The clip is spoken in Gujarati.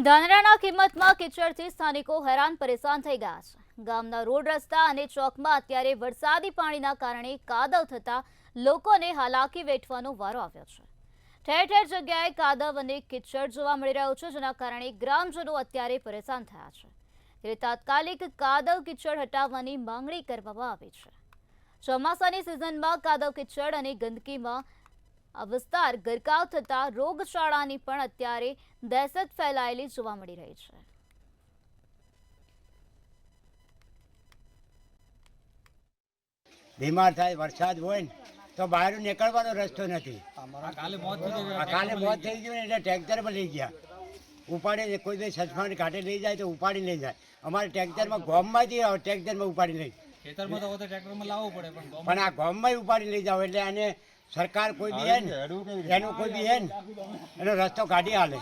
ધાનેરાના કિંમતમાં કિચડથી સ્થાનિકો હેરાન પરેશાન થઈ ગયા છે. ગામના રોડ રસ્તા અને ચોકમાં અત્યારે વરસાદી પાણીના કારણે કાદવ થતા લોકોને હાલાકી વેઠવાનો વારો આવ્યો છે. ઠેર ઠેર જગ્યાએ કાદવ અને કિચડ જોવા મળી રહ્યો છે, જેના કારણે ગ્રામજનો અત્યારે પરેશાન થયા છે. ત્યારે તાત્કાલિક કાદવ કિચડ હટાવવાની માંગણી કરવામાં આવી છે. ચોમાસાની સિઝનમાં કાદવ કિચડ અને ગંદકીમાં આ વિસ્તાર ગરકાવ થતા રોગચાળાની પણ અત્યારે દહેશત ફેલાયેલી જોવા મળી રહી છે. બીમાર થાય, વરસાદ હોય ને તો બહાર નીકળવાનો રસ્તો નથી. કાલે મોત થઈ ગયું એટલે ટ્રેક્ટરમાં લઈ ગયા, ઉપાડી કોઈ બી સચમાન કાઢે લઈ જાય તો ઉપાડી લઈ જાય. અમારે ટ્રેક્ટરમાં ગામમાંથી ટ્રેક્ટરમાં ઉપાડી લઈ પણ આ ગામમાં ઉપાડી લઈ જાવ એટલે આને સરકાર કોઈ બી હે ને એનું કોઈ બી હે ને એનો રસ્તો કાઢી હાલે.